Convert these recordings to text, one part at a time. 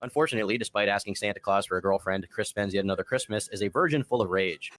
Unfortunately, despite asking Santa Claus for a girlfriend, Chris spends yet another Christmas as a virgin full of rage.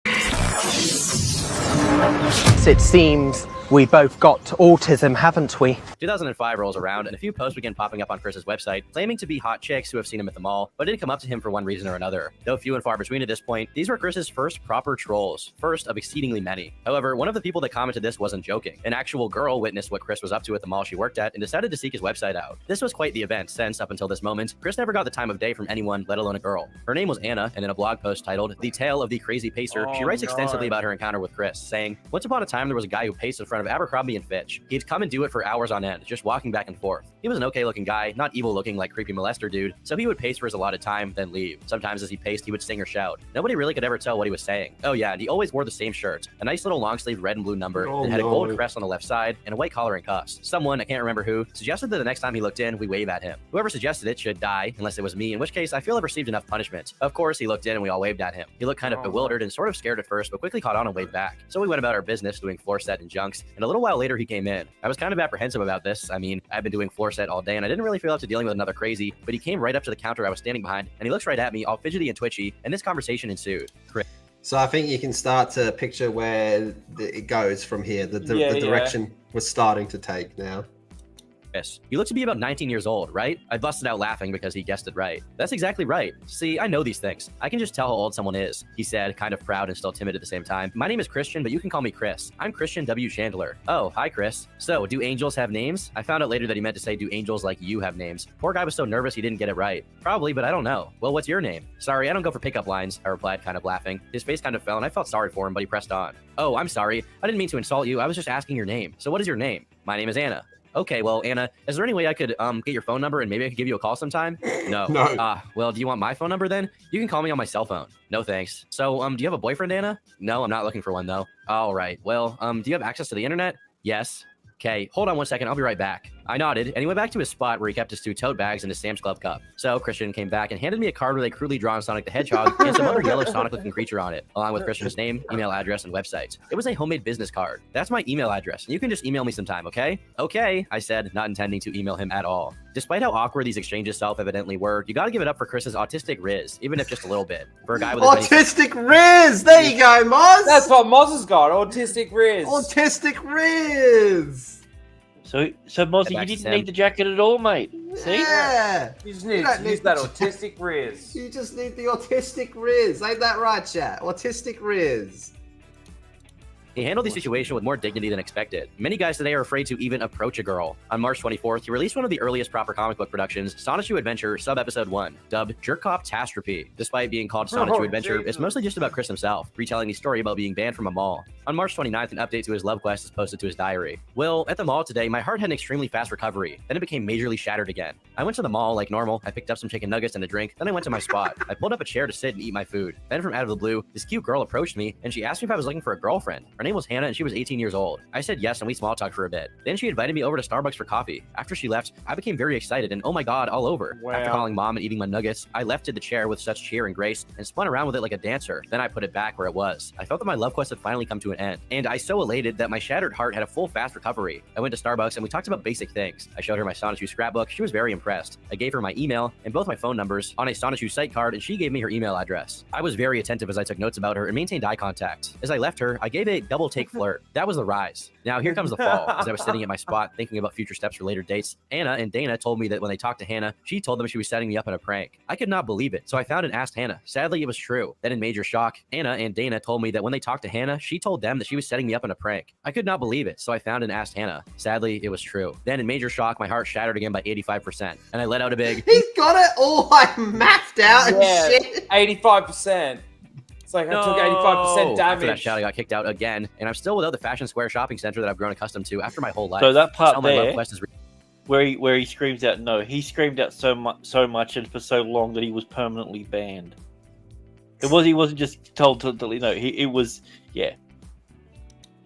It seems we both got autism, haven't we? 2005 rolls around, and a few posts begin popping up on Chris's website, claiming to be hot chicks who have seen him at the mall, but didn't come up to him for one reason or another. Though few and far between at this point, these were Chris's first proper trolls, first of exceedingly many. However, one of the people that commented this wasn't joking. An actual girl witnessed what Chris was up to at the mall she worked at and decided to seek his website out. This was quite the event, since up until this moment, Chris never got the time of day from anyone, let alone a girl. Her name was Anna, and in a blog post titled "The Tale of the Crazy Pacer," she writes extensively about her encounter with Chris, saying, "Once upon a time, there was a guy who paced in front of Abercrombie and Fitch. He'd come and do it for hours on end, just walking back and forth. He was an okay-looking guy, not evil-looking like creepy molester dude, so he would pace for his allotted time, then leave. Sometimes as he paced, he would sing or shout. Nobody really could ever tell what he was saying. Oh yeah, and he always wore the same shirt, a nice little long-sleeved red and blue number that had a gold crest on the left side and a white collar and cuffs. Someone, I can't remember who, suggested that the next time he looked in, we wave at him. Whoever suggested it should die, unless it was me, in which case I feel I've received enough punishment. Of course, he looked in and we all waved at him. He looked kind of bewildered and sort of scared at first, but quickly caught on and waved back. So we went about our business doing floor set and junks, and a little while later he came in. I was kind of apprehensive about this. I mean, I've been doing floor set all day and I didn't really feel up to dealing with another crazy, but he came right up to the counter I was standing behind and he looks right at me, all fidgety and twitchy, and this conversation ensued. So I think you can start to picture where it goes from here. The direction we're starting to take now. Chris, you look to be about 19 years old, right? I busted out laughing because he guessed it right. That's exactly right. See, I know these things. I can just tell how old someone is, he said, kind of proud and still timid at the same time. My name is Christian, but you can call me Chris. I'm Christian W. Chandler. Oh, hi, Chris. So, do angels have names? I found out later that he meant to say, do angels like you have names? Poor guy was so nervous he didn't get it right. Probably, but I don't know. Well, what's your name? Sorry, I don't go for pickup lines, I replied, kind of laughing. His face kind of fell and I felt sorry for him, but he pressed on. Oh, I'm sorry. I didn't mean to insult you. I was just asking your name. So what is your name? My name is Anna. Okay, well, Anna, is there any way I could get your phone number and maybe I could give you a call sometime? No. No. Well, do you want my phone number then? You can call me on my cell phone. No, thanks. So, do you have a boyfriend, Anna? No, I'm not looking for one, though. All right. Well, do you have access to the internet? Yes. Okay, hold on one second. I'll be right back. I nodded, and he went back to his spot where he kept his 2 tote bags and his Sam's Club cup. So Christian came back and handed me a card with a crudely drawn Sonic the Hedgehog and some other yellow Sonic-looking creature on it, along with Christian's name, email address, and website. It was a homemade business card. That's my email address, and you can just email me sometime, okay? Okay, I said, not intending to email him at all. Despite how awkward these exchanges self-evidently were, you gotta give it up for Chris's autistic riz, even if just a little bit. For a guy with autistic riz! There you go, Moz! That's what Moz has got, autistic riz. Autistic riz! So Mozzie, you didn't need the jacket at all, mate. See? Yeah. You just need to use that autistic riz. You just need the autistic riz. Ain't that right, chat? Autistic riz. He handled the situation with more dignity than expected. Many guys today are afraid to even approach a girl. On March 24th, he released one of the earliest proper comic book productions, Sonichu Adventure Sub-Episode 1, dubbed Jerk-Off-Tastrophe. Despite being called Sonichu Adventure, it's mostly just about Chris himself, retelling the story about being banned from a mall. On March 29th, an update to his love quest is posted to his diary. Well, at the mall today, my heart had an extremely fast recovery. Then it became majorly shattered again. I went to the mall like normal. I picked up some chicken nuggets and a drink. Then I went to my spot. I pulled up a chair to sit and eat my food. Then from out of the blue, this cute girl approached me and she asked me if I was looking for a girlfriend. Her name was Hannah and she was 18 years old. I said yes and we small talked for a bit. Then she invited me over to Starbucks for coffee. After she left, I became very excited and oh my god, all over. Wow. After calling mom and eating my nuggets, I lefted the chair with such cheer and grace and spun around with it like a dancer. Then I put it back where it was. I felt that my love quest had finally come to an end. And I so elated that my shattered heart had a full fast recovery. I went to Starbucks and we talked about basic things. I showed her my Sonichu scrapbook. She was very impressed. I gave her my email and both my phone numbers on a Sonichu site card and she gave me her email address. I was very attentive as I took notes about her and maintained eye contact. As I left her, I gave a double take flirt. That was the rise. Now here comes the fall. As I was sitting at my spot thinking about future steps for later dates, Anna and Dana told me that when they talked to Hannah, she told them she was setting me up in a prank. I could not believe it, so I found and asked Hannah. Sadly, it was true. Then in major shock, Anna and Dana told me that when they talked to Hannah, she told them that she was setting me up in a prank. I could not believe it, so I found and asked Hannah. Sadly, it was true. Then in major shock, my heart shattered again by 85%, and I let out a big... He's got it all like mapped out and shit. 85%. It's like I took 85% damage. After that shout, I got kicked out again, and I'm still without the Fashion Square shopping center that I've grown accustomed to after my whole life. So that part there, is where he screams out no, he screamed out so much and for so long that he was permanently banned. He wasn't just told to it was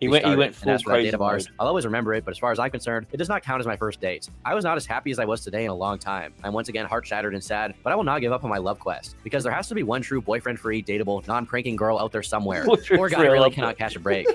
He went full crazy mode. I'll always remember it, but as far as I'm concerned, it does not count as my first date. I was not as happy as I was today in a long time. I'm once again heart shattered and sad, but I will not give up on my love quest because there has to be one true boyfriend-free, dateable, non-pranking girl out there somewhere. Poor guy really cannot catch a break.